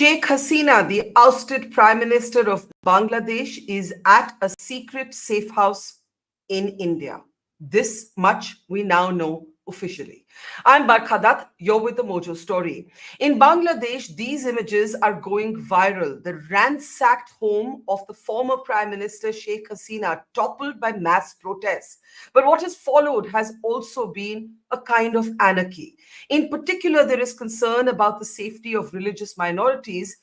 Sheikh Hasina, the ousted Prime Minister of Bangladesh, is at a secret safe house in India. This much we now know officially. I'm Barkha Dutt, you're with the Mojo Story. In Bangladesh, these images are going viral. The ransacked home of the former Prime Minister Sheikh Hasina toppled by mass protests. But what has followed has also been a kind of anarchy. In particular, there is concern about the safety of religious minorities,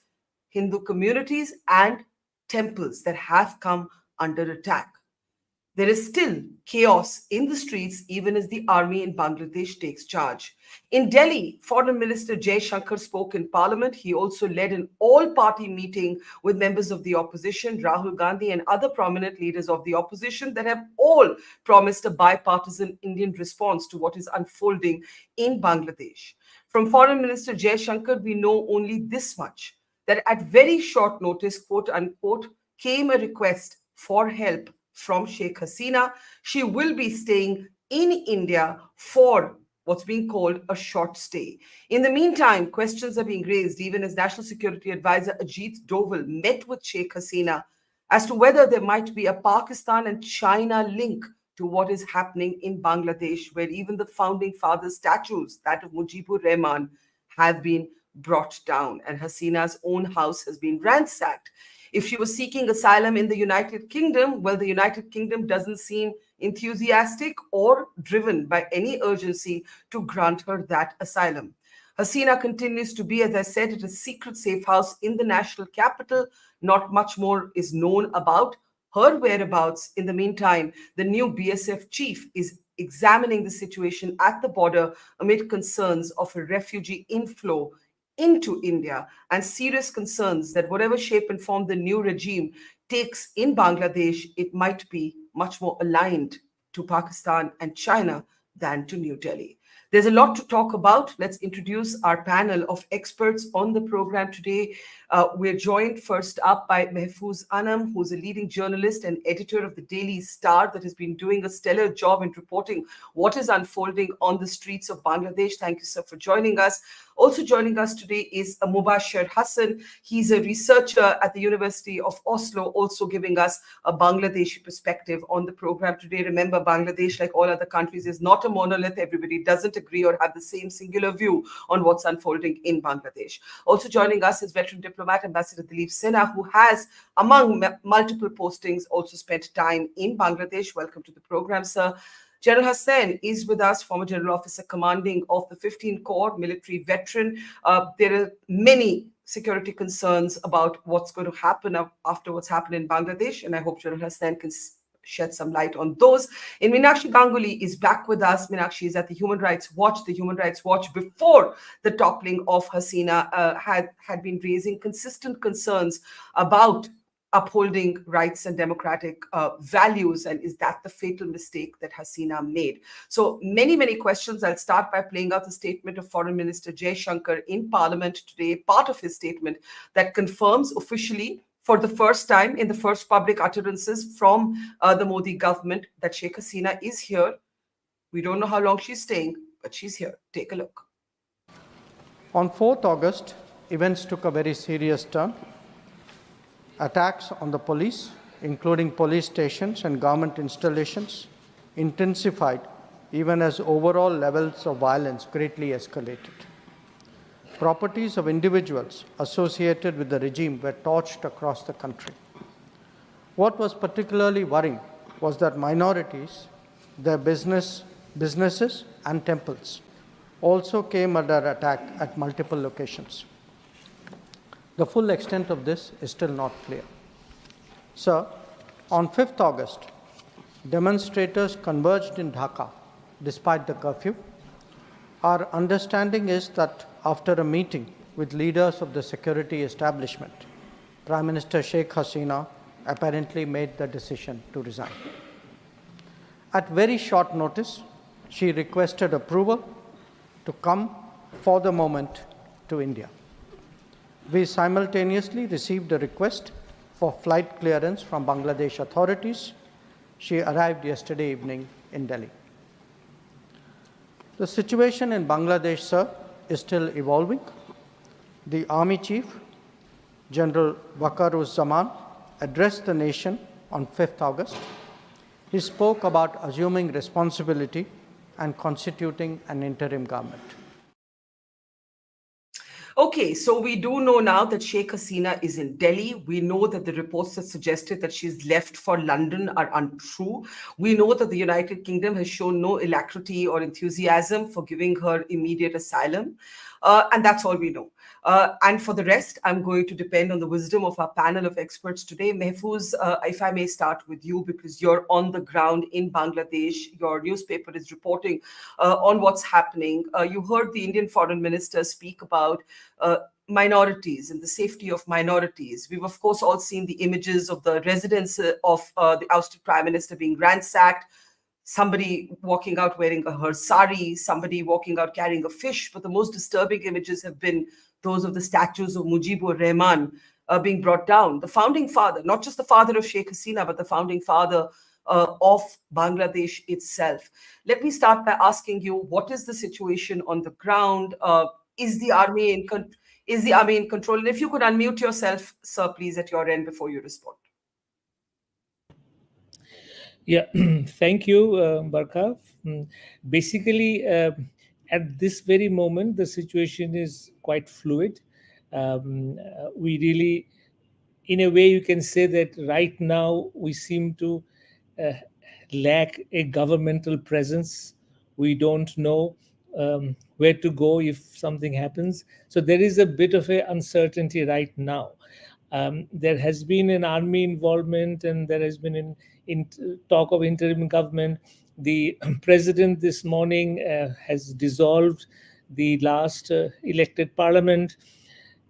Hindu communities, and temples that have come under attack. There is still chaos in the streets even as the army in Bangladesh takes charge. In Delhi, Foreign Minister Jaishankar spoke in parliament. He also led an all-party meeting with members of the opposition, Rahul Gandhi and other prominent leaders of the opposition that have all promised a bipartisan Indian response to what is unfolding in Bangladesh. From Foreign Minister Jaishankar, we know only this much, that at very short notice, quote unquote, came a request for help from Sheikh Hasina. She will be staying in India for what's being called a short stay. In the meantime, questions are being raised even as National Security Advisor Ajit Doval met with Sheikh Hasina as to whether there might be a Pakistan and China link to what is happening in Bangladesh, where even the founding fathers' statues, that of Mujibur Rahman, have been brought down and Hasina's own house has been ransacked. If she was seeking asylum in the United Kingdom, well, the United Kingdom doesn't seem enthusiastic or driven by any urgency to grant her that asylum. Hasina continues to be, as I said, at a secret safe house in the national capital. Not much more is known about her whereabouts. In the meantime, the new BSF chief is examining the situation at the border amid concerns of a refugee inflow into India and serious concerns that whatever shape and form the new regime takes in Bangladesh, it might be much more aligned to Pakistan and China than to New Delhi. There's a lot to talk about. Let's introduce our panel of experts on the program today. We're joined first up by Mahfuz Anam, who's a leading journalist and editor of the Daily Star that has been doing a stellar job in reporting what is unfolding on the streets of Bangladesh. Thank you, sir, for joining us. Also joining us today is Mubashar Hasan. He's a researcher at the University of Oslo, also giving us a Bangladeshi perspective on the program today. Remember, Bangladesh, like all other countries, is not a monolith. Everybody doesn't agree or have the same singular view on what's unfolding in Bangladesh. Also joining us is veteran diplomat Ambassador Dilip Sinha, who has, among multiple postings, also spent time in Bangladesh. Welcome to the program, sir. General Hassan is with us, former General Officer commanding of the 15th Corps, military veteran. There are many security concerns about what's going to happen after what's happened in Bangladesh, and I hope General Hassan can shed some light on those. And Meenakshi Ganguly is back with us. Meenakshi is at the Human Rights Watch. The Human Rights Watch, before the toppling of Hasina, had been raising consistent concerns about upholding rights and democratic values, and is that the fatal mistake that Hasina made? So many questions. I'll start by playing out the statement of Foreign Minister Jaishankar in Parliament today, part of his statement that confirms officially for the first time in the first public utterances from the Modi government that Sheikh Hasina is here. We don't know how long she's staying, but she's here. Take a look. On 4th August, events took a very serious turn. Attacks on the police, including police stations and government installations, intensified even as overall levels of violence greatly escalated. Properties of individuals associated with the regime were torched across the country. What was particularly worrying was that minorities, their businesses and temples also came under attack at multiple locations. The full extent of this is still not clear. Sir, on 5th August, demonstrators converged in Dhaka despite the curfew. Our understanding is that after a meeting with leaders of the security establishment, Prime Minister Sheikh Hasina apparently made the decision to resign. At very short notice, she requested approval to come for the moment to India. We simultaneously received a request for flight clearance from Bangladesh authorities. She arrived yesterday evening in Delhi. The situation in Bangladesh, sir, is still evolving. The army chief General Zaman, addressed the nation on 5th August. He spoke about assuming responsibility and constituting an interim government. Okay, so we do know now that Sheikh Hasina is in Delhi. We know that the reports that suggested that she's left for London are untrue. We know that the United Kingdom has shown no alacrity or enthusiasm for giving her immediate asylum. And that's all we know. And for the rest, I'm going to depend on the wisdom of our panel of experts today. Mahfuz, if I may start with you, because you're on the ground in Bangladesh. Your newspaper is reporting on what's happening. You heard the Indian Foreign Minister speak about minorities and the safety of minorities. We've, of course, all seen the images of the residence of the ousted prime minister being ransacked, somebody walking out wearing her sari, somebody walking out carrying a fish. But the most disturbing images have been those of the statues of Mujibur Rahman being brought down. The founding father, not just the father of Sheikh Hasina, but the founding father of Bangladesh itself. Let me start by asking you, what is the situation on the ground? Is the army in control? And if you could unmute yourself, sir, please, at your end before you respond. Yeah, thank you, Barkha. Basically, at this very moment, the situation is quite fluid. We really, in a way, you can say that right now we seem to uh, lack a governmental presence. We don't know where to go if something happens. So there is a bit of a uncertainty right now. There has been an army involvement, and there has been in talk of interim government. The president this morning has dissolved the last elected parliament,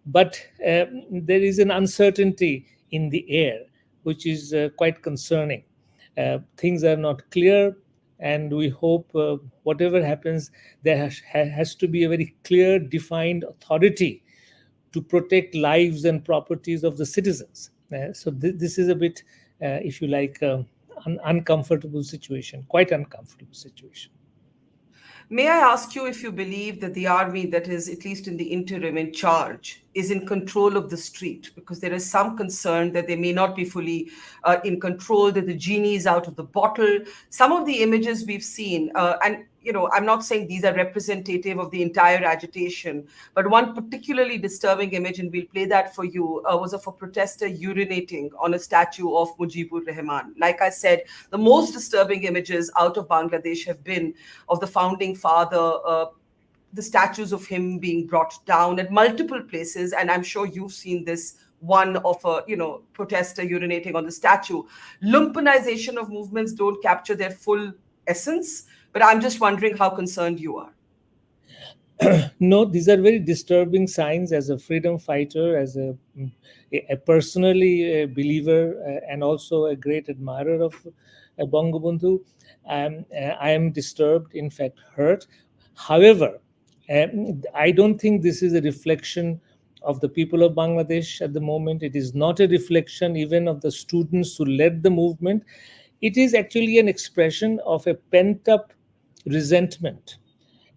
but there is an uncertainty in the air, which is quite concerning. Things are not clear, and we hope whatever happens, there has to be a very clear, defined authority to protect lives and properties of the citizens. So this is a bit, if you like, uncomfortable situation, quite uncomfortable situation. May I ask you if you believe that the army that is, at least in the interim, in charge, is in control of the street? Because there is some concern that they may not be fully in control, that the genie is out of the bottle. Some of the images we've seen, and I'm not saying these are representative of the entire agitation, but one particularly disturbing image, and we'll play that for you, was of a protester urinating on a statue of Mujibur Rahman. Like I said, the most disturbing images out of Bangladesh have been of the founding father, the statues of him being brought down at multiple places. And I'm sure you've seen this one of a protester urinating on the statue. Lumpenization of movements don't capture their full essence, but I'm just wondering how concerned you are. No, these are very disturbing signs. As a freedom fighter, as a personally a believer, and also a great admirer of Bangabandhu, I am disturbed, in fact hurt. However, I don't think this is a reflection of the people of Bangladesh at the moment. It is not a reflection even of the students who led the movement. It is actually an expression of a pent up resentment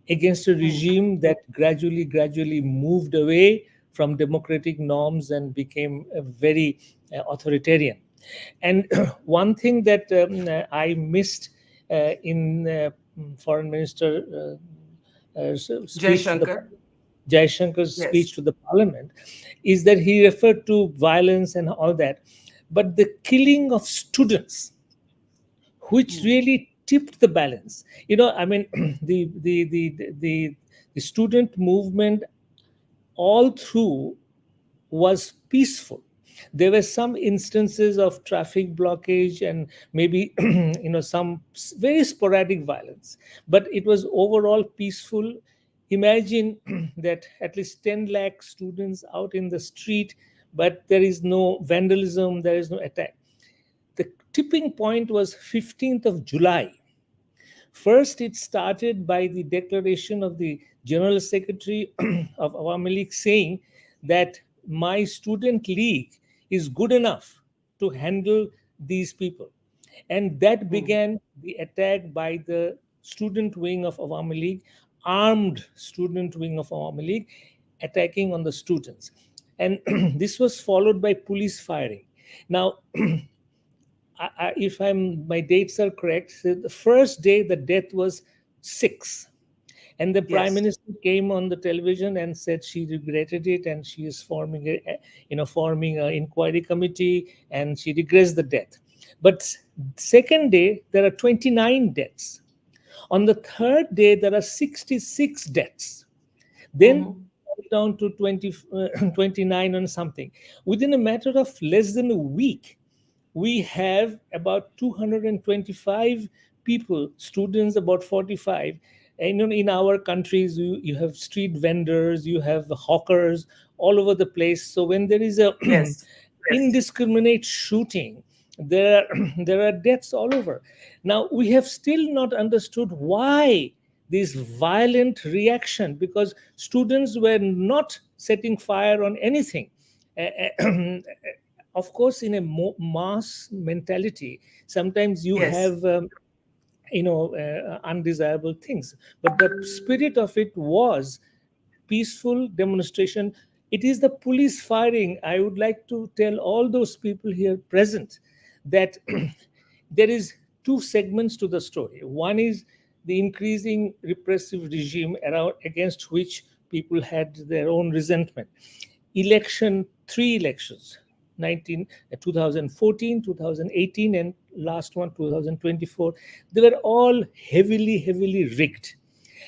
against a regime that gradually moved away from democratic norms and became very authoritarian. And one thing that I missed in Foreign Minister speech to the Jaishankar? Jaishankar's Yes. speech to the parliament is that he referred to violence and all that, but the killing of students, which really tipped the balance. I mean, the student movement all through was peaceful. There were some instances of traffic blockage and maybe some very sporadic violence, but it was overall peaceful. Imagine that at least 10 lakh students out in the street, but there is no vandalism, there is no attack. The tipping point was 15th of July. First, it started by the declaration of the General Secretary of Awami League saying that my student league is good enough to handle these people. And that began the attack by the student wing of Awami League, armed student wing of Awami League, attacking on the students. And this was followed by police firing. Now, if my dates are correct, so the first day the death was 6, and the prime Yes. minister came on the television and said she regretted it, and she is forming an inquiry committee, and she regrets the death. But second day there are 29 deaths. On the third day there are 66 deaths. Then Mhm. down to 29 and something. Within a matter of less than a week, we have about 225 people, students about 45. And in our countries, you have street vendors, you have hawkers all over the place. So when there is a Yes. indiscriminate shooting, there are, there are deaths all over. Now we have still not understood why this violent reaction, because students were not setting fire on anything. Of course, in a mass mentality, sometimes you Yes. have undesirable things, but the spirit of it was peaceful demonstration. It is the police firing. I would like to tell all those people here present that there is two segments to the story. One is the increasing repressive regime around against which people had their own resentment. Three elections, 2014, 2018, and last one, 2024, they were all heavily rigged.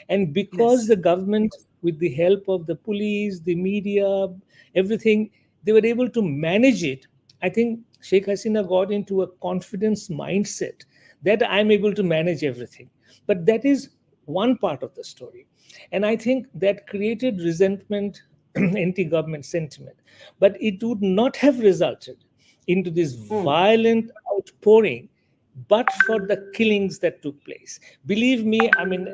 And because Yes. the government, with the help of the police, the media, everything, they were able to manage it. I think Sheikh Hasina got into a confidence mindset that I'm able to manage everything. But that is one part of the story. And I think that created resentment, anti government sentiment. But it would not have resulted into this Mm. violent outpouring but for the killings that took place. Believe me, I mean,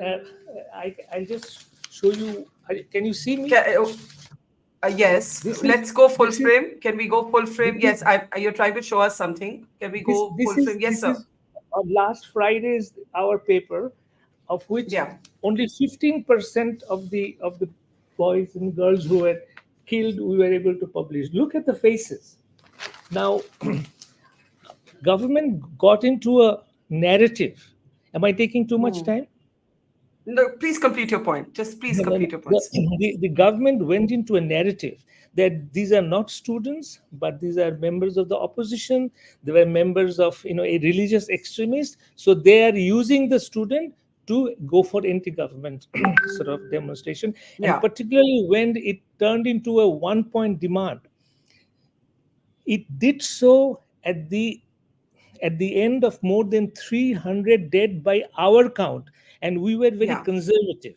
I'll just show you. Can you see me? Yes. This is Let's go full this is frame. Can we go full frame? this is Yes. You're trying to show us something. Can we this go this full is frame? Yes, this sir. is last Friday's our paper, of which Yeah. only 15% of the boys and girls who were killed we were able to publish. Look at the faces. Now, government got into a narrative. Am I taking too much Hmm. time? No, please complete your point. Just please No, no, no. complete your points. The government went into a narrative that these are not students, but these are members of the opposition. They were members of a religious extremist. So they are using the student to go for anti-government sort of demonstration. And Yeah. particularly when it turned into a one-point demand, it did so at the end of more than 300 dead by our count, and we were very Yeah. conservative.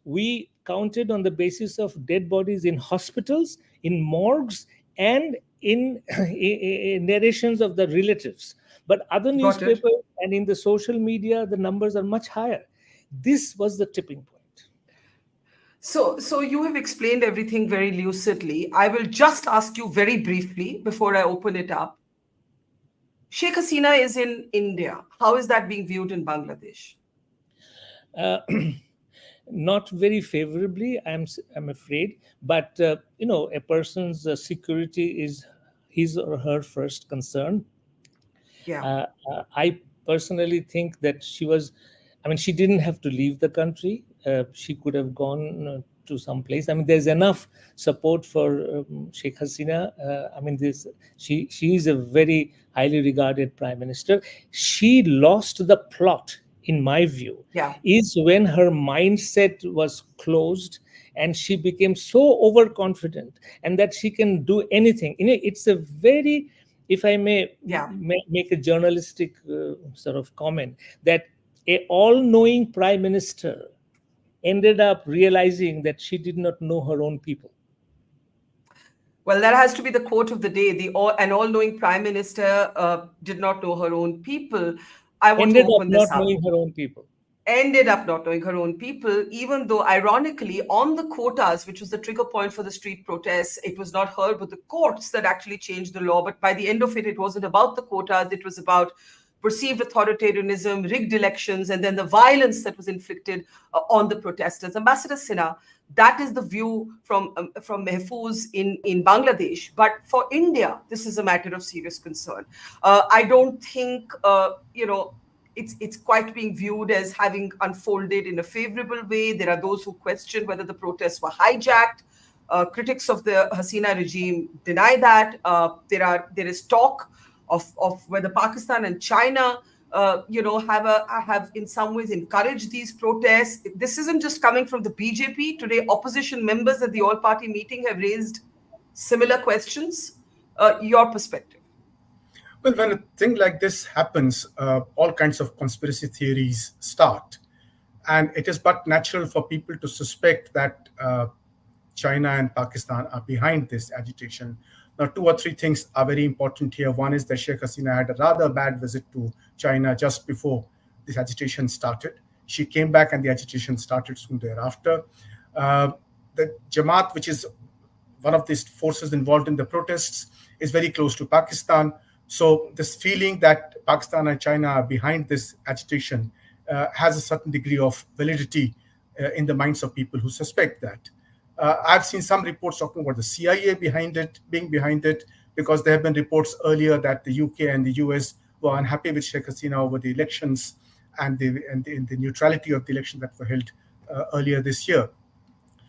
We counted on the basis of dead bodies in hospitals, in morgues, and in narrations of the relatives. But other Got it. newspapers and in the social media, the numbers are much higher. This was the tipping point. So you have explained everything very lucidly. I will just ask you very briefly before I open it up. Sheikh Hasina is in India. How is that being viewed in Bangladesh? Uh, Not very favorably, I'm afraid. But a person's security is his or her first concern. Yeah. I personally think that I mean, she didn't have to leave the country. She could have gone to some place. I mean, there's enough support for Sheikh Hasina. I mean, she is a very highly regarded prime minister. She lost the plot, in my view, Yeah. is when her mindset was closed and she became so overconfident and that she can do anything. It's a very, if I may Yeah. make a journalistic sort of comment, that a all-knowing prime minister ended up realizing that she did not know her own people. Well, that has to be the quote of the day. An all-knowing prime minister did not know her own people. I want to Ended up open not this up. knowing her own people. Ended up not knowing her own people, even though, ironically, on the quotas, which was the trigger point for the street protests, it was not her, but the courts that actually changed the law. But by the end of it, it wasn't about the quotas. It was about perceived authoritarianism, rigged elections, and then the violence that was inflicted on the protesters. Ambassador Sinha, that is the view from Mahfuz in Bangladesh. But for India, this is a matter of serious concern. I don't think, it's quite being viewed as having unfolded in a favorable way. There are those who question whether the protests were hijacked. Critics of the Hasina regime deny that. There is talk of whether Pakistan and China, have in some ways encouraged these protests. This isn't just coming from the BJP. Today, opposition members at the all-party meeting have raised similar questions. Your perspective? Well, when a thing like this happens, all kinds of conspiracy theories start. And it is but natural for people to suspect that China and Pakistan are behind this agitation. Now, two or three things are very important here. One is that Sheikh Hasina had a rather bad visit to China just before this agitation started. She came back and the agitation started soon thereafter. The Jamaat, which is one of these forces involved in the protests, is very close to Pakistan. So this feeling that Pakistan and China are behind this agitation has a certain degree of validity in the minds of people who suspect that. I've seen some reports talking about the CIA being behind it, because there have been reports earlier that the UK and the US were unhappy with Sheikh Hasina over the elections and the neutrality of the elections that were held earlier this year.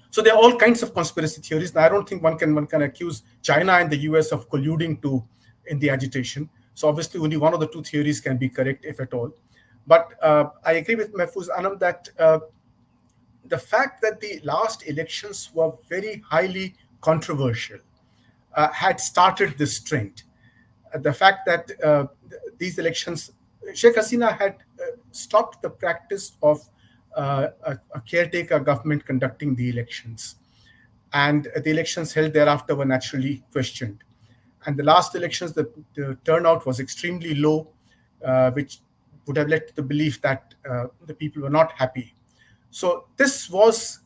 So there are all kinds of conspiracy theories. Now, I don't think one can accuse China and the US of colluding in the agitation. So obviously only one of the two theories can be correct, if at all. But I agree with Mahfuz Anam that the fact that the last elections were very highly controversial had started this trend. The fact that these elections, Sheikh Hasina had stopped the practice of a caretaker government conducting the elections. And the elections held thereafter were naturally questioned. And the last elections, the turnout was extremely low, which would have led to the belief that the people were not happy. So this was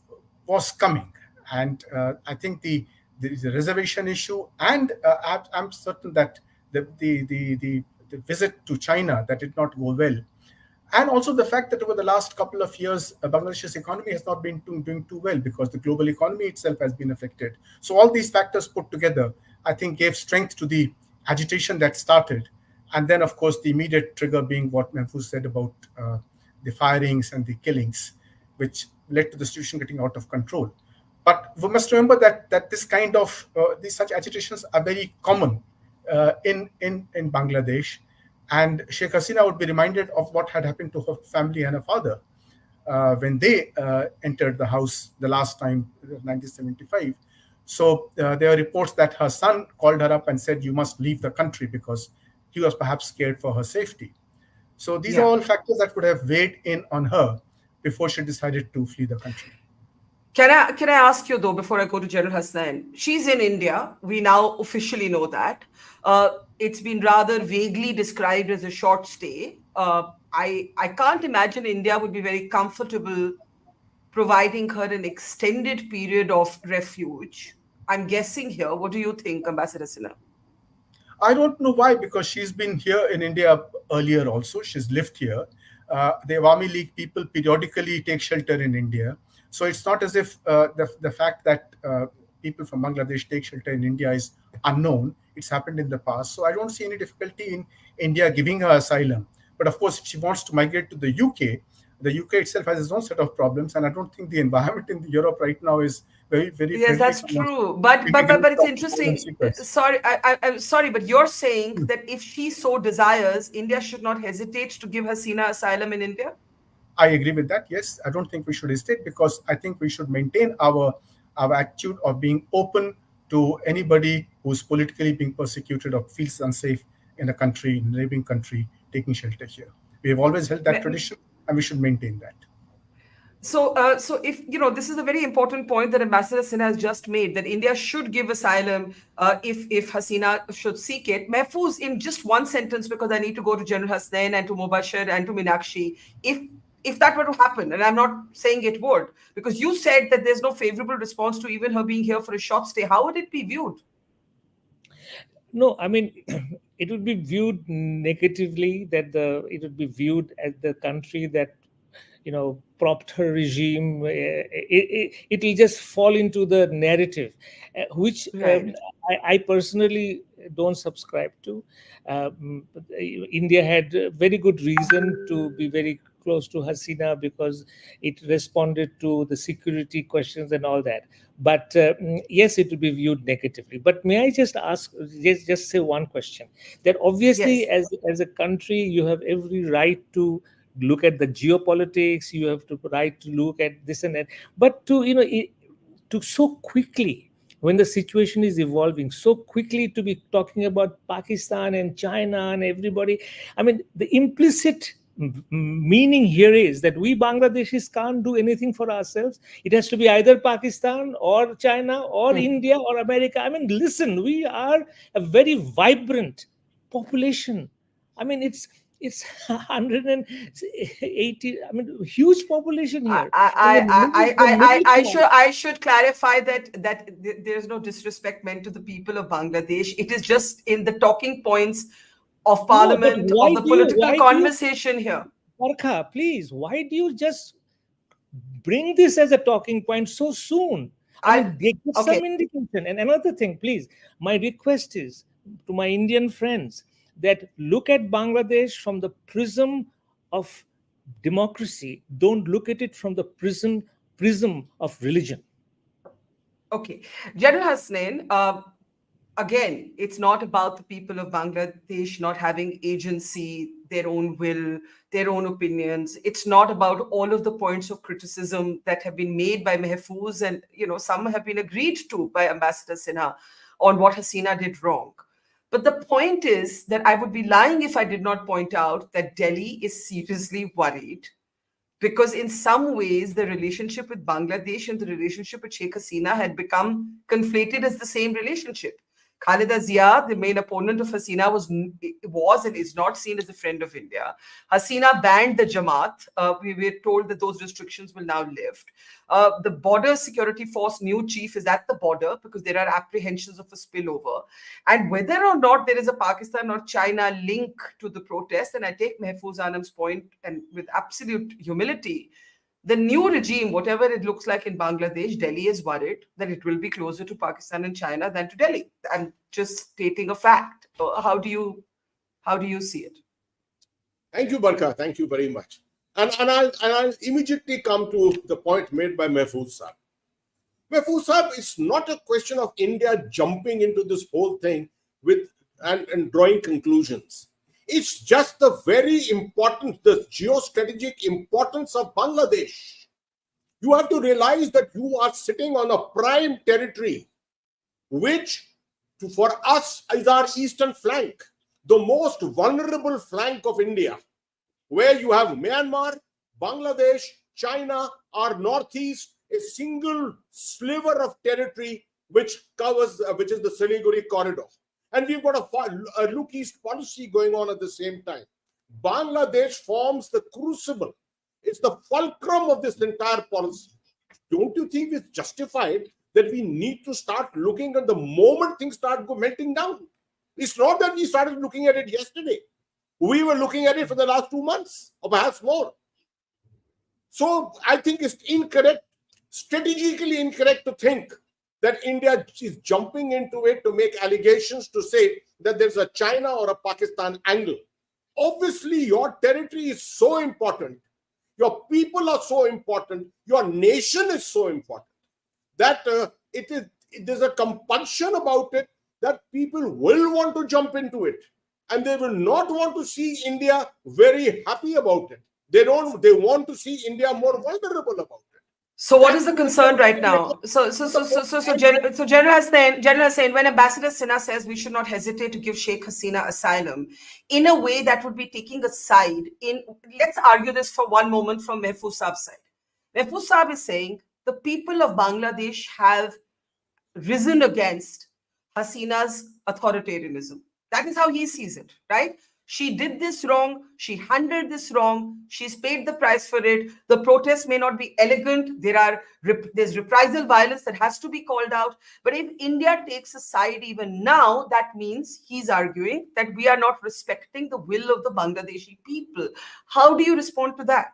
coming. And I think there is a reservation issue. And I'm certain that the visit to China, that did not go well. And also the fact that over the last couple of years, Bangladesh's economy has not been doing too well, because the global economy itself has been affected. So all these factors put together, I think, gave strength to the agitation that started. And then, of course, the immediate trigger being what Mahfuz said about the firings and the killings, which led to the situation getting out of control. But we must remember that this kind of such agitations are very common in Bangladesh. And Sheikh Hasina would be reminded of what had happened to her family and her father when they entered the house the last time, 1975. So there are reports that her son called her up and said, "You must leave the country," because he was perhaps scared for her safety. So these are all factors that would have weighed in on her before she decided to flee the country. Can I ask you, though, before I go to General Hasnain? She's in India. We now officially know that. It's been rather vaguely described as a short stay. I can't imagine India would be very comfortable providing her an extended period of refuge. I'm guessing here. What do you think, Ambassador Sinha? I don't know why, because she's been here in India earlier also. She's lived here. The Awami League people periodically take shelter in India. So it's not as if the fact that people from Bangladesh take shelter in India is unknown. It's happened in the past. So I don't see any difficulty in India giving her asylum. But of course, if she wants to migrate to the UK itself has its own set of problems. And I don't think the environment in Europe right now is very, very Yes, that's true. But it's interesting. Sorry, I'm sorry, but you're saying that if she so desires, India should not hesitate to give Hasina asylum in India? I agree with that. Yes, I don't think we should hesitate, because I think we should maintain our attitude of being open to anybody who's politically being persecuted or feels unsafe in a country, in a neighboring country, taking shelter here. We have always held that tradition, and we should maintain that. So if, this is a very important point that Ambassador Sinha has just made, that India should give asylum if Hasina should seek it. Mahfuz, in just one sentence, because I need to go to General Hasnain and to Mubashar and to Meenakshi, if that were to happen, and I'm not saying it would, because you said that there's no favorable response to even her being here for a short stay, how would it be viewed? No, I mean, it would be viewed negatively, that it would be viewed as the country that propped her regime. It will just fall into the narrative, which Right. I personally don't subscribe to. But India had a very good reason to be very close to Hasina, because it responded to the security questions and all that. But yes, it will be viewed negatively. But may I just ask, just say one question? That obviously, Yes. as a country, you have every right to look at the geopolitics. You have to right to look at this and that. But to so quickly, when the situation is evolving so quickly, to be talking about Pakistan and China and everybody, I mean, the implicit meaning here is that we Bangladeshis can't do anything for ourselves. It has to be either Pakistan or China or Hmm. India or America. I mean, listen, we are a very vibrant population. I mean, it's 180. I mean, huge population here. And I should clarify that there's no disrespect meant to the people of Bangladesh. It is just in the talking points of no, but parliament, of the political why do you, conversation here. Barkha, please, why do you just bring this as a talking point so soon? I I mean, they give Okay. some indication. And another thing, please, my request is to my Indian friends that look at Bangladesh from the prism of democracy. Don't look at it from the prism of religion. Okay. General Hasnain, again, it's not about the people of Bangladesh not having agency, their own will, their own opinions. It's not about all of the points of criticism that have been made by Mahfuz, and some have been agreed to by Ambassador Sinha on what Hasina did wrong. But the point is that I would be lying if I did not point out that Delhi is seriously worried, because in some ways the relationship with Bangladesh and the relationship with Sheikh Hasina had become conflated as the same relationship. Khalida Zia, the main opponent of Hasina, was and is not seen as a friend of India. Hasina banned the Jamaat. We were told that those restrictions will now lift. The border security force new chief is at the border because there are apprehensions of a spillover. And whether or not there is a Pakistan or China link to the protest, and I take Mahfuz Anam's point and with absolute humility, the new regime, whatever it looks like in Bangladesh, Delhi is worried that it will be closer to Pakistan and China than to Delhi. I'm just stating a fact. How do you see it? Thank you, Barkha. Thank you very much. And I'll immediately come to the point made by Mahfuz Saab. Mahfuz Saab, it's not a question of India jumping into this whole thing and drawing conclusions. It's just the very important, the geostrategic importance of Bangladesh. You have to realize that you are sitting on a prime territory, which for us is our eastern flank, the most vulnerable flank of India, where you have Myanmar, Bangladesh, China, our northeast, a single sliver of territory which is the Siliguri corridor. And we've got a look east policy going on at the same time. Bangladesh forms the crucible. It's the fulcrum of this entire policy. Don't you think it's justified that we need to start looking at the moment things start melting down? It's not that we started looking at it yesterday. We were looking at it for the last 2 months or perhaps more. So I think it's incorrect, strategically incorrect to think that India is jumping into it to make allegations to say that there's a China or a Pakistan angle. Obviously, your territory is so important. Your people are so important. Your nation is so important that there's a compulsion about it that people will want to jump into it. And they will not want to see India very happy about it. They want to see India more vulnerable about it. So what is the concern right now? So General Hasnain, when Ambassador Sinha says we should not hesitate to give Sheikh Hasina asylum, in a way that would be taking a side in, let's argue this for one moment from Mahfuz Saab's side. Mahfuz Saab is saying the people of Bangladesh have risen against Hasina's authoritarianism. That is how he sees it, right? She did this wrong. She handled this wrong. She's paid the price for it. The protest may not be elegant. There's reprisal violence that has to be called out. But if India takes a side even now, that means he's arguing that we are not respecting the will of the Bangladeshi people. How do you respond to that?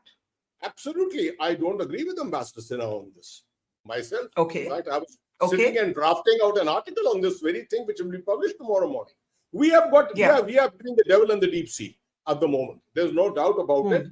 Absolutely. I don't agree with Ambassador Sinha on this myself. Okay. In fact, I was sitting and drafting out an article on this very thing, which will be published tomorrow morning. We have we are between the devil and the deep sea at the moment. There's no doubt about it.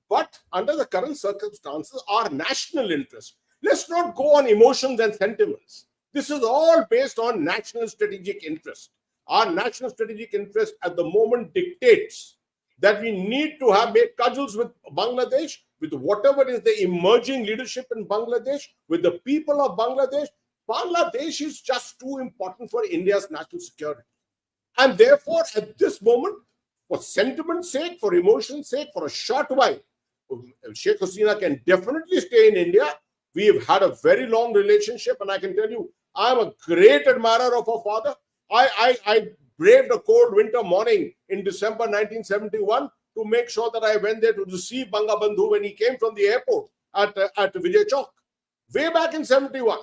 But under the current circumstances, our national interest, let's not go on emotions and sentiments. This is all based on national strategic interest. Our national strategic interest at the moment dictates that we need to have made cudgels with Bangladesh, with whatever is the emerging leadership in Bangladesh, with the people of Bangladesh. Bangladesh is just too important for India's national security. And therefore, at this moment, for sentiment's sake, for emotion's sake, for a short while, Sheikh Hasina can definitely stay in India. We have had a very long relationship, and I can tell you, I'm a great admirer of her father. I braved a cold winter morning in December 1971 to make sure that I went there to receive Bangabandhu when he came from the airport at Vijay Chowk, way back in 71.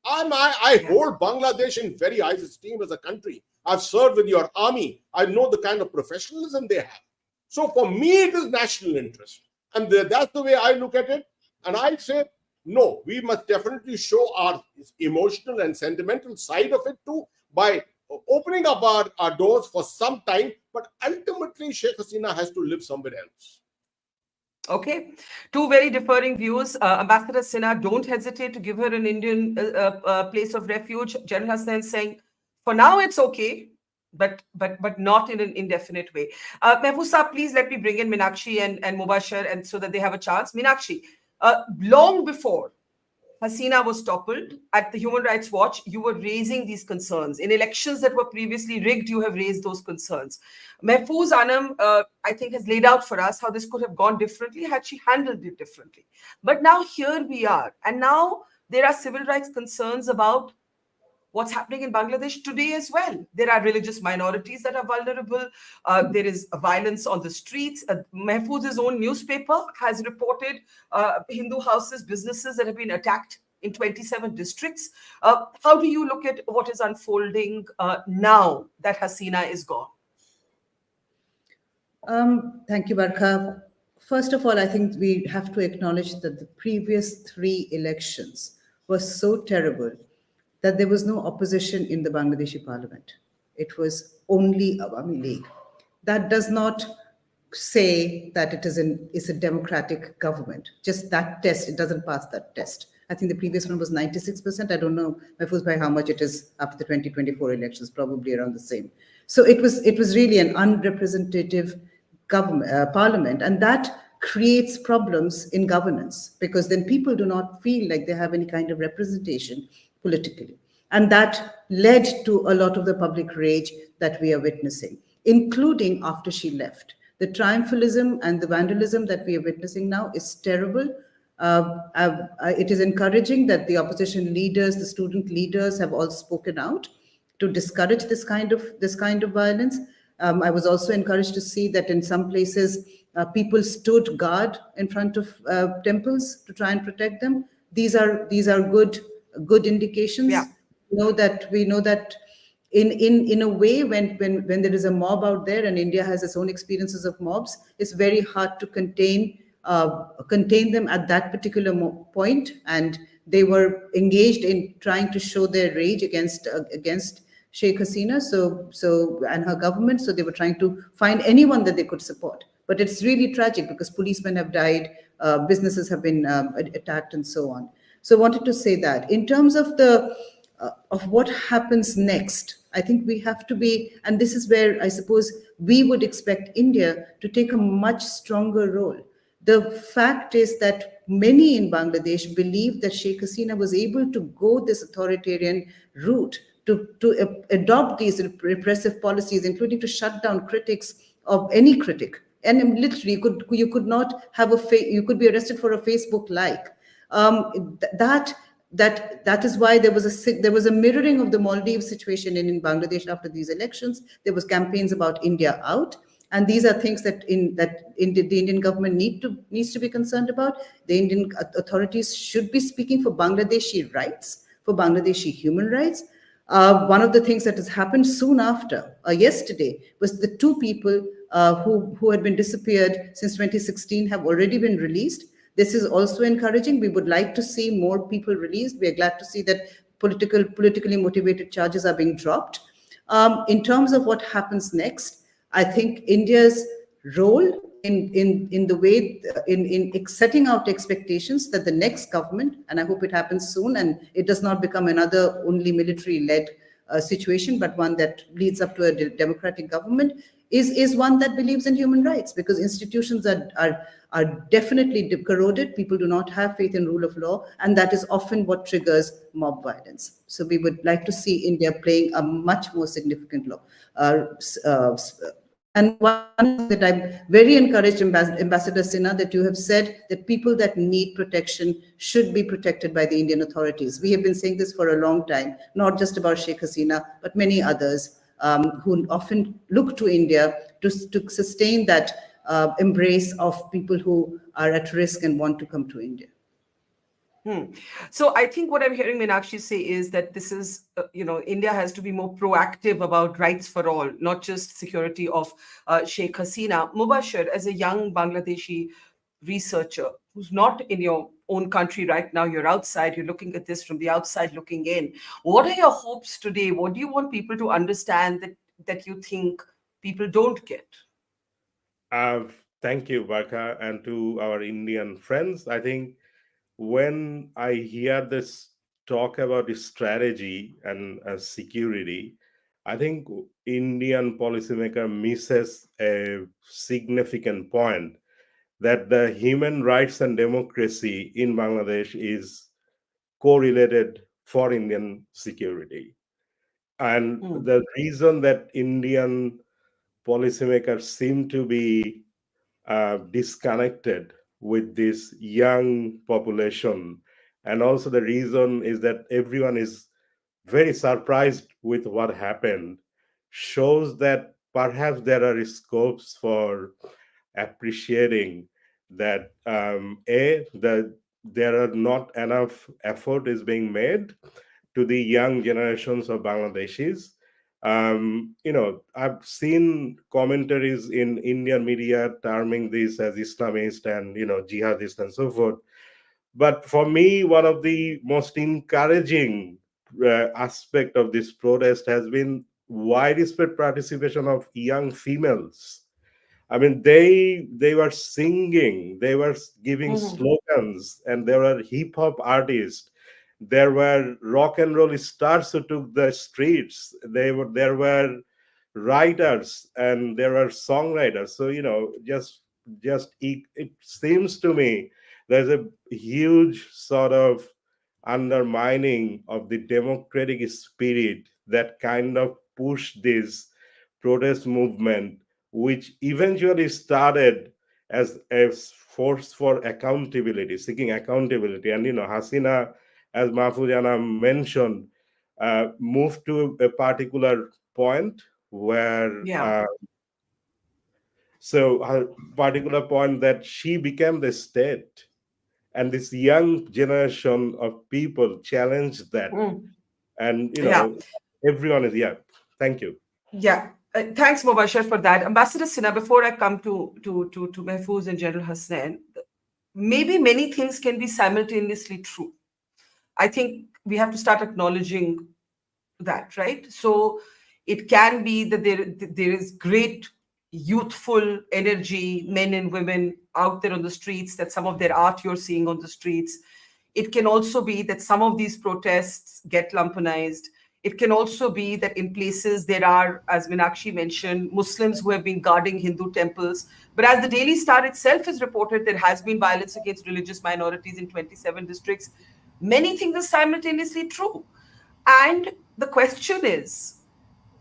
I hold Bangladesh in very high esteem as a country. I've served with your army. I know the kind of professionalism they have. So for me, it is national interest. And that's the way I look at it. And I say, no, we must definitely show our emotional and sentimental side of it too by opening up our doors for some time. But ultimately, Sheikh Hasina has to live somewhere else. Okay, two very differing views. Ambassador Sinha, don't hesitate to give her an Indian place of refuge. General Hasnain saying, for now it's okay, but not in an indefinite way. Mahfuz, please let me bring in Meenakshi and Mubashar, and so that they have a chance. Meenakshi, long before Hasina was toppled, at the Human Rights Watch, you were raising these concerns. In elections that were previously rigged, you have raised those concerns. Mahfuz, Anam, I think, has laid out for us how this could have gone differently had she handled it differently. But now here we are. And now there are civil rights concerns about what's happening in Bangladesh today as well. There are religious minorities that are vulnerable. There is violence on the streets. Mahfuz's own newspaper has reported Hindu houses, businesses that have been attacked in 27 districts. How do you look at what is unfolding now that Hasina is gone? Thank you, Barkha. First of all, I think we have to acknowledge that the previous 3 elections were so terrible that there was no opposition in the Bangladeshi parliament. It was only Awami League. That does not say that it is a democratic government. Just that test, it doesn't pass that test. I think the previous one was 96%. I don't know, Mahfuz, by how much it is after the 2024 elections, probably around the same. So it was really an unrepresentative government, parliament, and that creates problems in governance, because then people do not feel like they have any kind of representation politically. And that led to a lot of the public rage that we are witnessing, including after she left. The triumphalism and the vandalism that we are witnessing now is terrible. It is encouraging that the opposition leaders, the student leaders have all spoken out to discourage this kind of violence. I was also encouraged to see that in some places, people stood guard in front of temples to try and protect them. These are good indications. Yeah. We know that in a way, when there is a mob out there, and India has its own experiences of mobs, it's very hard to contain them at that particular point. And they were engaged in trying to show their rage against Sheikh Hasina, and her government. So they were trying to find anyone that they could support. But it's really tragic because policemen have died, businesses have been attacked, and so on. So I wanted to say that in terms of what happens next, I think we have to be, and this is where I suppose we would expect India to take a much stronger role. The fact is that many in Bangladesh believe that Sheikh Hasina was able to go this authoritarian route to adopt these repressive policies, including to shut down critics of any critic. And literally, you could not have you could be arrested for a Facebook like. That is why there was a mirroring of the Maldives situation in Bangladesh after these elections. There was campaigns about India out, And these are things that the Indian government needs to be concerned about. The Indian authorities should be speaking for Bangladeshi rights, for Bangladeshi human rights. One of the things that has happened soon after, yesterday, was the two people who had been disappeared since 2016 have already been released. This is also encouraging. We would like to see more people released. We are glad to see that politically motivated charges are being dropped. In terms of what happens next, I think India's role in the way in setting out expectations that the next government, and I hope it happens soon and it does not become another only military-led situation, but one that leads up to a democratic government, is one that believes in human rights, because institutions are definitely corroded. People do not have faith in rule of law, and that is often what triggers mob violence. So we would like to see India playing a much more significant and one that I'm very encouraged, Ambassador Sinha, that you have said that people that need protection should be protected by the Indian authorities. We have been saying this for a long time, not just about Sheikh Hasina, but many others who often look to India to sustain that embrace of people who are at risk and want to come to India. So I think what I'm hearing Meenakshi say is that this is, India has to be more proactive about rights for all, not just security of Sheikh Hasina. Mubashar, as a young Bangladeshi researcher who's not in your own country right now, you're outside, you're looking at this from the outside looking in. What are your hopes today? What do you want people to understand that you think people don't get? Thank you, Barkha, and to our Indian friends. I think when I hear this talk about strategy and security, I think Indian policymaker misses a significant point that the human rights and democracy in Bangladesh is correlated for Indian security. And the reason that Indian policymakers seem to be disconnected with this young population. And also the reason is that everyone is very surprised with what happened, shows that perhaps there are scopes for appreciating that there are not enough effort is being made to the young generations of Bangladeshis. I've seen commentaries in Indian media terming this as Islamist and, jihadist and so forth. But for me, one of the most encouraging aspect of this protest has been widespread participation of young females. I mean, they were singing, they were giving slogans, and there were hip hop artists. There were rock and roll stars who took the streets. There were writers and there were songwriters. So it seems to me there's a huge sort of undermining of the democratic spirit that kind of pushed this protest movement, which eventually started as a force for accountability, seeking accountability. And Hasina, as Mahfuz and Anam mentioned, moved to a particular point where a particular point that she became the state, and this young generation of people challenged that. And everyone is thank you. Thanks, Mubashar, for that. Ambassador Sinha, before I come to Mahfuz and General Hasnain, maybe many things can be simultaneously true. I think we have to start acknowledging that, right? So it can be that there is great youthful energy, men and women out there on the streets, that some of their art you're seeing on the streets. It can also be that some of these protests get lumpenized. It can also be that in places there are, as Meenakshi mentioned, Muslims who have been guarding Hindu temples. But as the Daily Star itself has reported, there has been violence against religious minorities in 27 districts. Many things are simultaneously true. And the question is,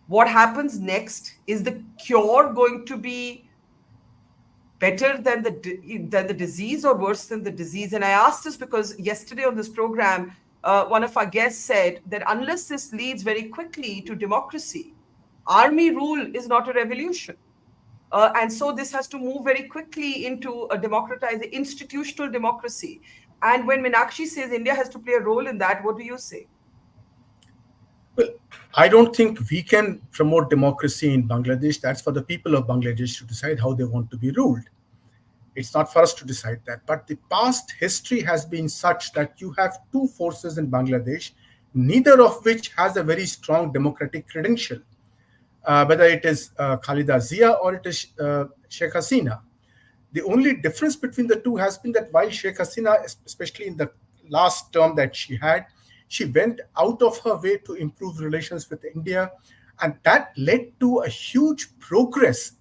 what happens next? Is the cure going to be better than the disease or worse than the disease? And I asked this because yesterday on this program, one of our guests said that unless this leads very quickly to democracy, army rule is not a revolution. And so this has to move very quickly into a democratized institutional democracy. And when Meenakshi says India has to play a role in that, what do you say? Well, I don't think we can promote democracy in Bangladesh. That's for the people of Bangladesh to decide how they want to be ruled. It's not for us to decide that. But the past history has been such that you have two forces in Bangladesh, neither of which has a very strong democratic credential, whether it is Khalida Zia or it is Sheikh Hasina. The only difference between the two has been that while Sheikh Hasina, especially in the last term that she had, she went out of her way to improve relations with India, and that led to a huge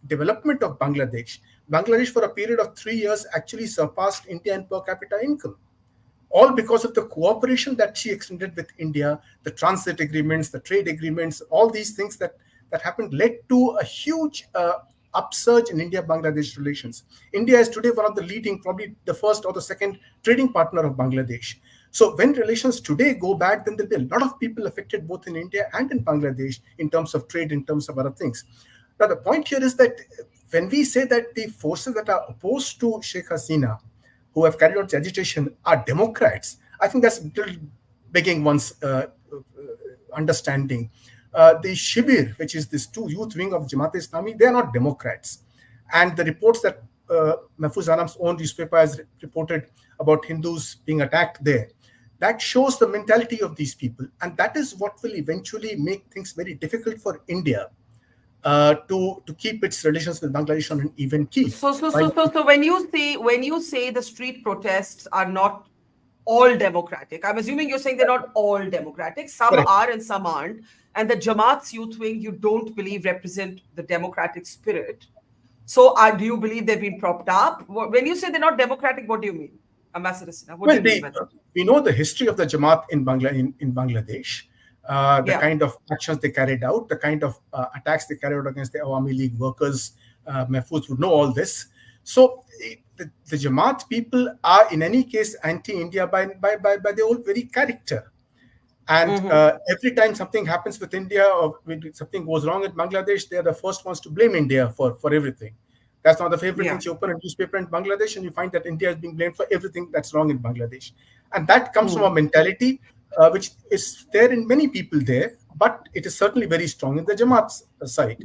development of Bangladesh. Bangladesh, for a period of 3 years, actually surpassed India in per capita income, all because of the cooperation that she extended with India, the transit agreements, the trade agreements, all these things that happened led to a huge upsurge in India-Bangladesh relations. India is today one of the leading, probably the first or the second trading partner of Bangladesh. So when relations today go bad, then there'll be a lot of people affected both in India and in Bangladesh in terms of trade, in terms of other things. Now, the point here is that when we say that the forces that are opposed to Sheikh Hasina, who have carried out the agitation, are Democrats, I think that's a little begging one's understanding. The Shibir, which is this two youth wing of Jamaat-e-Islami, they are not Democrats. And the reports that Mahfuz Anam's own newspaper has reported about Hindus being attacked there, that shows the mentality of these people. And that is what will eventually make things very difficult for India to keep its relations with Bangladesh on an even keel. So when you say the street protests are not all democratic, I'm assuming you're saying they're not all democratic. Some Correct. are and some aren't. And the Jamaat's youth wing, you don't believe represent the democratic spirit. So do you believe they've been propped up? When you say they're not democratic, what do you mean, Ambassador Sinha? What do you mean by that? We know the history of the Jamaat in Bangladesh, the kind of actions they carried out, the kind of attacks they carried out against the Awami League workers. Mahfuz would know all this. So the Jamaat people are in any case anti-India by their own very character. And every time something happens with India or when something goes wrong in Bangladesh, they are the first ones to blame India for everything. That's one of the favorite things. You open a newspaper in Bangladesh and you find that India is being blamed for everything that's wrong in Bangladesh. And that comes from a mentality which is there in many people there, but it is certainly very strong in the Jamaat's side.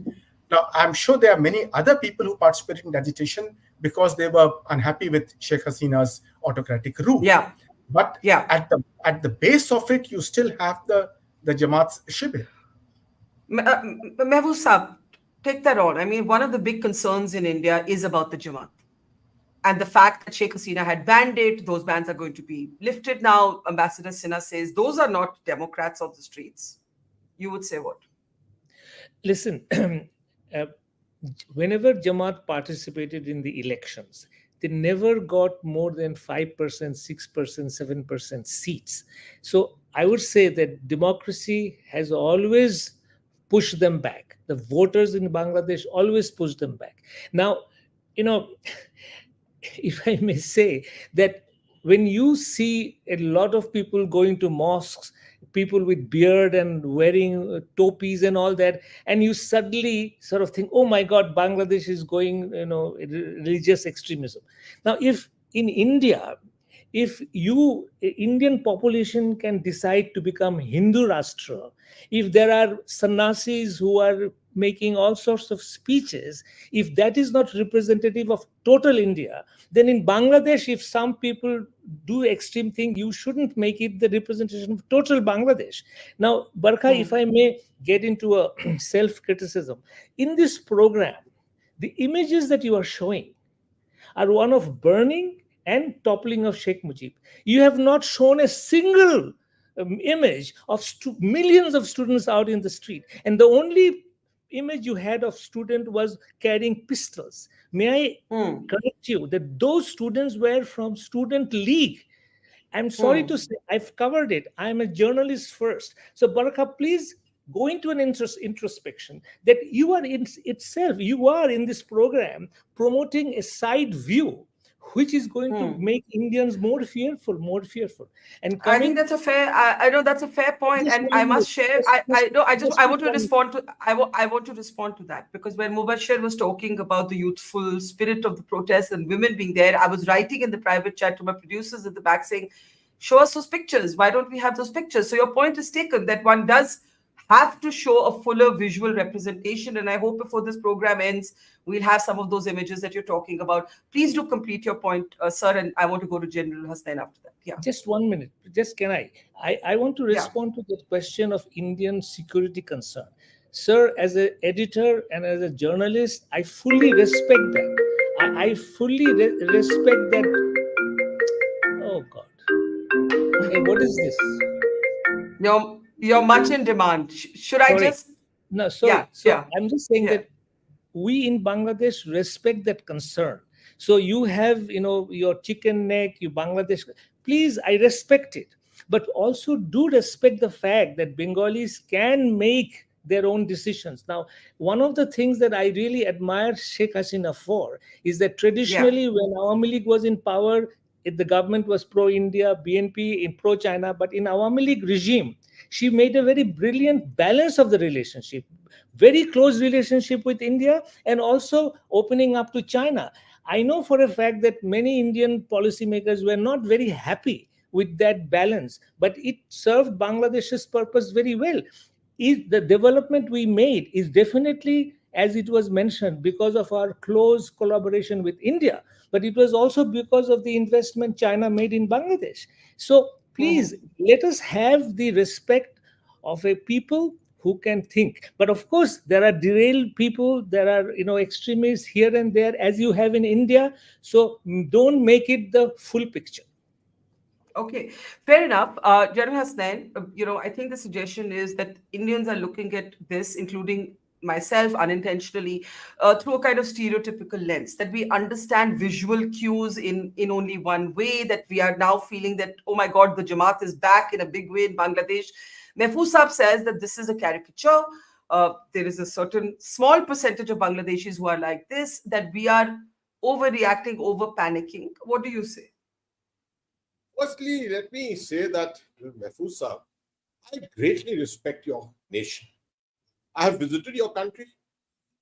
Now, I'm sure there are many other people who participated in the agitation because they were unhappy with Sheikh Hasina's autocratic rule. But at the base of it, you still have the Jamaat's shibir. Mahfuz Saab, take that on. I mean, one of the big concerns in India is about the Jamaat. And the fact that Sheikh Hasina had banned it, those bans are going to be lifted now. Ambassador Sinha says those are not Democrats of the streets. You would say what? Listen, whenever Jamaat participated in the elections, they never got more than 5%, 6%, 7% seats. So I would say that democracy has always pushed them back. The voters in Bangladesh always pushed them back. Now, if I may say that when you see a lot of people going to mosques, people with beard and wearing topis and all that, and you suddenly sort of think, oh my God, Bangladesh is going, religious extremism. Now, if in India, if Indian population can decide to become Hindu Rashtra, if there are sannyasis who are making all sorts of speeches, if that is not representative of total India, then in Bangladesh, if some people do extreme thing, you shouldn't make it the representation of total Bangladesh. Now, Barkha, if I may get into a self-criticism, in this program, the images that you are showing are one of burning and toppling of Sheikh Mujib. You have not shown a single image of millions of students out in the street. And the only image you had of student was carrying pistols. May I correct you that those students were from Student League? I'm sorry to say, I've covered it. I'm a journalist first. So Barkha, please go into an introspection that you are in this program promoting a side view which is going to make Indians more fearful, more fearful. And I think coming, that's a fair. I know that's a fair point, just and I 1 minute, must share. I know. I want to 1 minute. respond to. I want to respond to that, because when Mubashar was talking about the youthful spirit of the protest and women being there, I was writing in the private chat to my producers at the back saying, "Show us those pictures. Why don't we have those pictures?" So your point is taken that one does have to show a fuller visual representation. And I hope before this program ends, we'll have some of those images that you're talking about. Please do complete your point, sir. And I want to go to General Hasnain after that. Yeah. Just 1 minute. Just can I want to Yeah. respond to the question of Indian security concern. Sir, as an editor and as a journalist, I fully respect that. I fully respect that. Oh God. Hey, what is this? You're much in demand. Should I Sorry. just? No, sorry. Yeah, So yeah. I'm just saying Yeah. that we in Bangladesh respect that concern. So you have, your chicken neck, you Bangladesh. Please, I respect it. But also do respect the fact that Bengalis can make their own decisions. Now, one of the things that I really admire Sheikh Hasina for is that traditionally when Awami League was in power, the government was pro-India, BNP in pro-China, but in Awami League regime, she made a very brilliant balance of the relationship, very close relationship with India, and also opening up to China. I know for a fact that many Indian policymakers were not very happy with that balance, but it served Bangladesh's purpose very well. The development we made is definitely, as it was mentioned, because of our close collaboration with India, but it was also because of the investment China made in Bangladesh. So please, let us have the respect of a people who can think. But of course, there are derailed people, there are extremists here and there, as you have in India. So don't make it the full picture. Okay, fair enough. General Hasnain, I think the suggestion is that Indians are looking at this, including myself unintentionally, through a kind of stereotypical lens, that we understand visual cues in only one way, that we are now feeling that, oh my God, the Jamaat is back in a big way in Bangladesh. Mahfuz Saab says that this is a caricature. There is a certain small percentage of Bangladeshis who are like this, that we are overreacting, over panicking. What do you say? Firstly, let me say that, Mahfuz Saab, I greatly respect your nation. I have visited your country.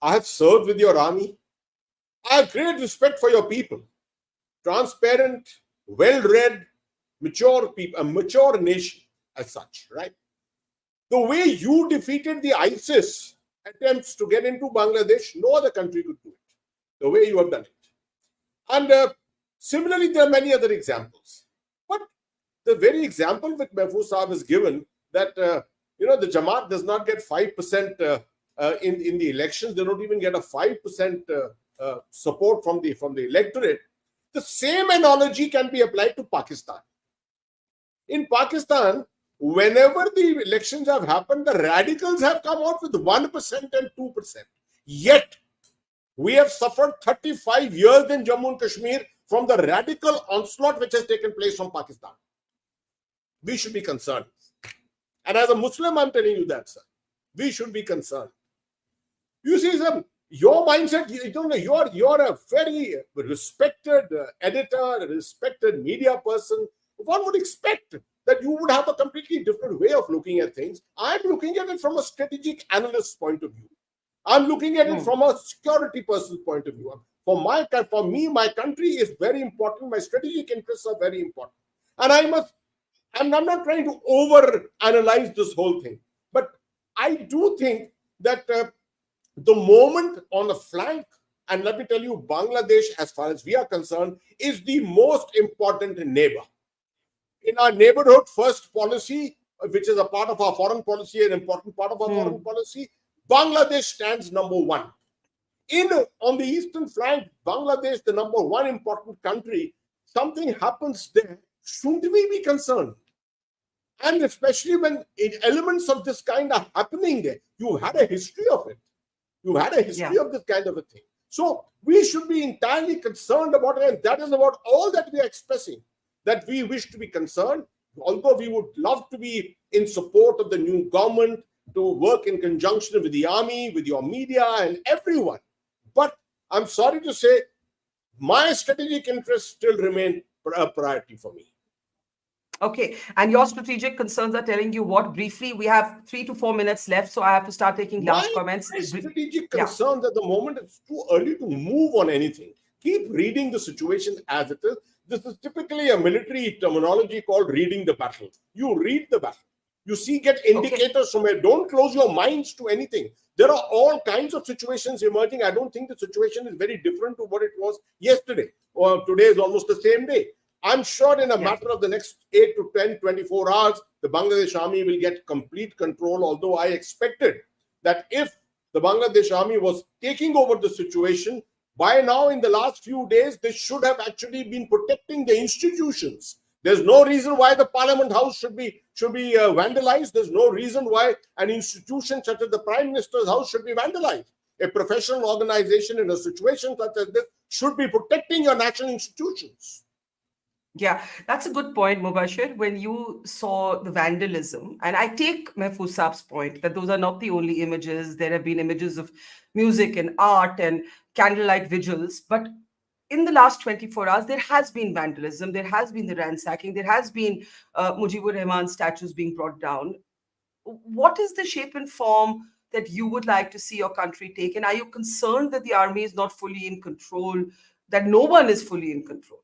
I have served with your army. I have great respect for your people. Transparent, well-read, mature people, a mature nation as such, right? The way you defeated the ISIS attempts to get into Bangladesh, no other country could do it, the way you have done it. And similarly, there are many other examples. But the very example which Mahfuz Saab has given, that the Jamaat does not get 5% in the elections, they don't even get a 5% support from the electorate. The same analogy can be applied to Pakistan. In Pakistan, whenever the elections have happened, the radicals have come out with 1% and 2%. Yet, we have suffered 35 years in Jammu and Kashmir from the radical onslaught which has taken place from Pakistan. We should be concerned. And as a Muslim, I'm telling you that, sir. We should be concerned. You see, sir, your mindset, you're a very respected editor, a respected media person. One would expect that you would have a completely different way of looking at things. I'm looking at it from a strategic analyst's point of view. I'm looking at it from a security person's point of view. For me, my country is very important. My strategic interests are very important. And I'm not trying to over-analyze this whole thing. But I do think that the moment on the flank, and let me tell you, Bangladesh, as far as we are concerned, is the most important neighbor. In our neighborhood first policy, which is a part of our foreign policy, an important part of our foreign policy, Bangladesh stands number one. On the eastern flank, Bangladesh, the number one important country, something happens there, shouldn't we be concerned? And especially when elements of this kind are happening there, you had a history of it. You had a history of this kind of a thing. So we should be entirely concerned about it, and that is about all that we are expressing, that we wish to be concerned, although we would love to be in support of the new government, to work in conjunction with the army, with your media and everyone. But I'm sorry to say, my strategic interests still remain a priority for me. Okay, and your strategic concerns are telling you what? Briefly, we have 3 to 4 minutes left, so I have to start taking last comments. My strategic Yeah. concerns at the moment, it's too early to move on anything. Keep reading the situation as it is. This is typically a military terminology called reading the battle. You read the battle. You see, get indicators from it. Don't close your minds to anything. There are all kinds of situations emerging. I don't think the situation is very different to what it was yesterday, or today is almost the same day. I'm sure in a matter of the next 8 to 10, 24 hours, the Bangladesh army will get complete control, although I expected that if the Bangladesh army was taking over the situation, by now in the last few days, they should have actually been protecting the institutions. There's no reason why the Parliament House should be vandalized. There's no reason why an institution such as the Prime Minister's house should be vandalized. A professional organization in a situation such as this should be protecting your national institutions. Yeah, that's a good point, Mubashar. When you saw the vandalism, and I take Mahfuz Saab's point that those are not the only images. There have been images of music and art and candlelight vigils. But in the last 24 hours, there has been vandalism. There has been the ransacking. There has been Mujibur Rahman statues being brought down. What is the shape and form that you would like to see your country take? And are you concerned that the army is not fully in control, that no one is fully in control?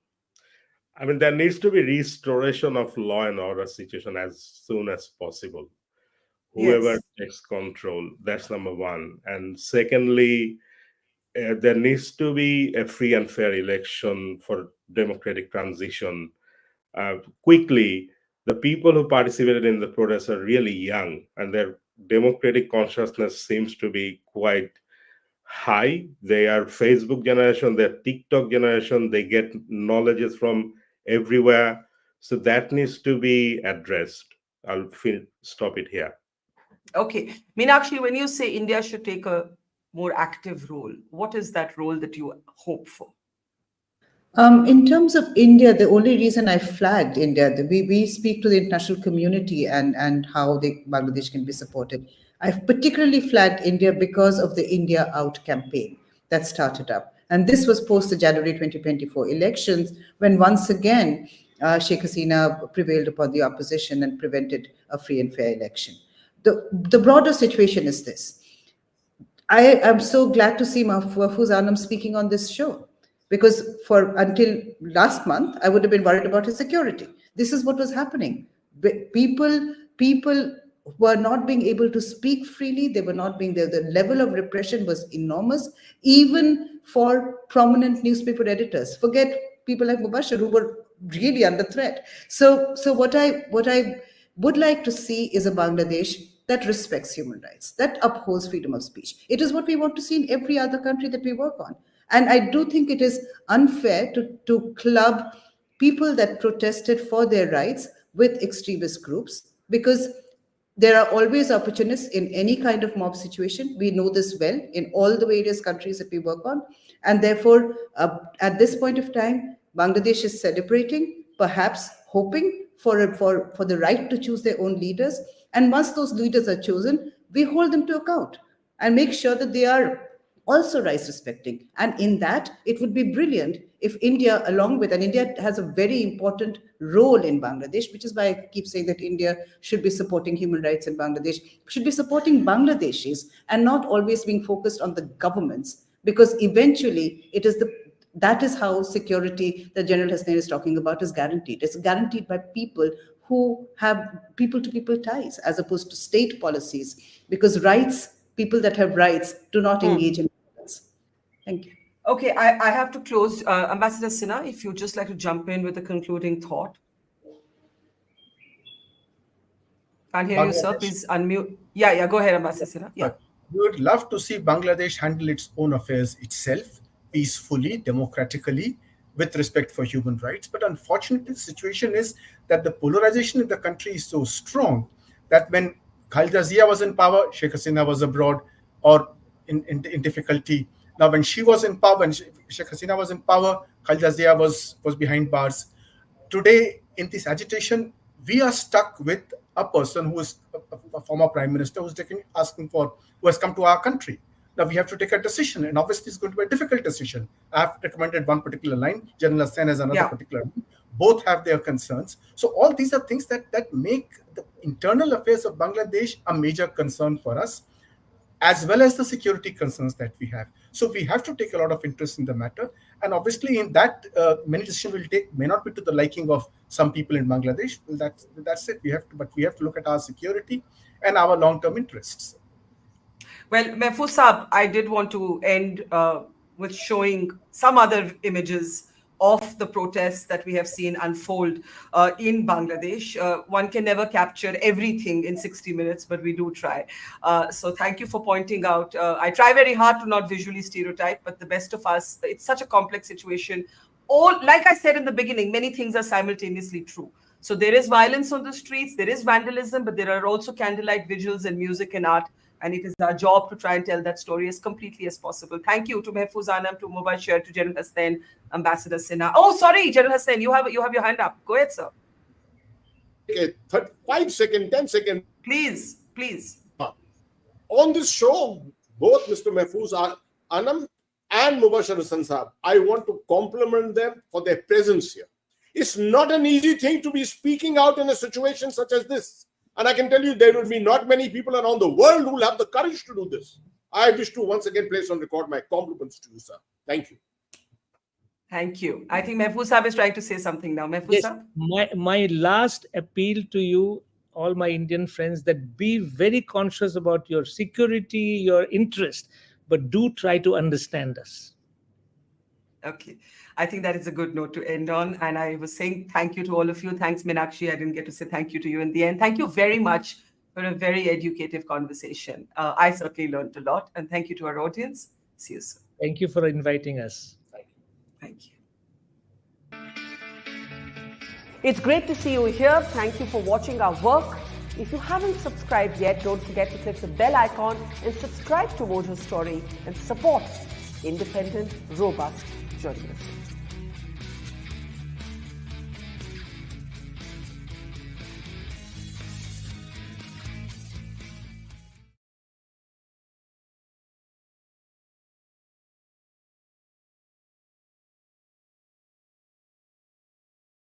I mean, there needs to be restoration of law and order situation as soon as possible. Whoever takes control, that's number one. And secondly, there needs to be a free and fair election for democratic transition. Quickly, the people who participated in the protests are really young, and their democratic consciousness seems to be quite high. They are Facebook generation, they're TikTok generation, they get knowledges from everywhere. So that needs to be addressed. I'll stop it here. Okay. Meenakshi, when you say India should take a more active role, what is that role that you hope for? In terms of India, the only reason I flagged India, we speak to the international community and how Bangladesh can be supported. I've particularly flagged India because of the India Out campaign that started up. And this was post the January 2024 elections, when once again, Sheikh Hasina prevailed upon the opposition and prevented a free and fair election. The broader situation is this. I am so glad to see Mahfuz Anam speaking on this show, because until last month, I would have been worried about his security. This is what was happening. People were not being able to speak freely. They were not being there. The level of repression was enormous, even for prominent newspaper editors. Forget people like Mubashar, who were really under threat. So what I would like to see is a Bangladesh that respects human rights, that upholds freedom of speech. It is what we want to see in every other country that we work on. And I do think it is unfair to club people that protested for their rights with extremist groups, because there are always opportunists in any kind of mob situation. We know this well in all the various countries that we work on. And therefore, at this point of time, Bangladesh is celebrating, perhaps hoping for the right to choose their own leaders. And once those leaders are chosen, we hold them to account and make sure that they are also rights respecting. And in that, it would be brilliant if India, and India has a very important role in Bangladesh, which is why I keep saying that India should be supporting human rights in Bangladesh, should be supporting Bangladeshis and not always being focused on the governments, because eventually that is how security that General Hasnain is talking about is guaranteed. It's guaranteed by people who have people-to-people ties as opposed to state policies, because people that have rights do not engage in violence. Thank you. Okay, I have to close. Ambassador Sinha, if you'd just like to jump in with a concluding thought. Can't hear you, sir. Please unmute. Yeah, go ahead, Ambassador Sinha. Yeah. We would love to see Bangladesh handle its own affairs itself, peacefully, democratically, with respect for human rights. But unfortunately, the situation is that the polarization in the country is so strong that when Khalida Zia was in power, Sheikh Hasina was abroad or in difficulty. Now, when she was in power, when Sheikh Hasina was in power, Khalida Zia was behind bars. Today, in this agitation, we are stuck with a person who is a former prime minister who has come to our country. Now we have to take a decision, and obviously it's going to be a difficult decision. I have recommended one particular line. General Hassan has another particular line. Both have their concerns. So all these are things that make the internal affairs of Bangladesh a major concern for us, as well as the security concerns that we have. So we have to take a lot of interest in the matter. And obviously in that, many decisions we'll take may not be to the liking of some people in Bangladesh. Well, that's it. But we have to look at our security and our long-term interests. Well, Mahfuz Saab, I did want to end with showing some other images of the protests that we have seen unfold in Bangladesh. One can never capture everything in 60 minutes, but we do try. So thank you for pointing out. I try very hard to not visually stereotype, but the best of us, it's such a complex situation. Like I said in the beginning, many things are simultaneously true. So there is violence on the streets, there is vandalism, but there are also candlelight vigils and music and art. And it is our job to try and tell that story as completely as possible. Thank you to Mahfuz, Anam, to Mubashar, to General Hasnain, Ambassador Sinha. Oh, sorry, General Hasnain, you have your hand up. Go ahead, sir. Okay, 5 seconds, 10 seconds. Please. On this show, both Mr. Mahfuz, Anam, and Mubashar Hassan Saab, I want to compliment them for their presence here. It's not an easy thing to be speaking out in a situation such as this. And I can tell you, there will be not many people around the world who will have the courage to do this. I wish to once again place on record my compliments to you, sir. Thank you. Thank you. I think Mahfuz Saab is trying to say something now. Mahfuz Saab? My last appeal to you, all my Indian friends, that be very conscious about your security, your interest, but do try to understand us. Okay. I think that is a good note to end on. And I was saying thank you to all of you. Thanks, Meenakshi. I didn't get to say thank you to you in the end. Thank you very much for a very educative conversation. I certainly learned a lot. And thank you to our audience. See you soon. Thank you for inviting us. Thank you. It's great to see you here. Thank you for watching our work. If you haven't subscribed yet, don't forget to click the bell icon and subscribe to Mojo Story and support independent, robust journalism.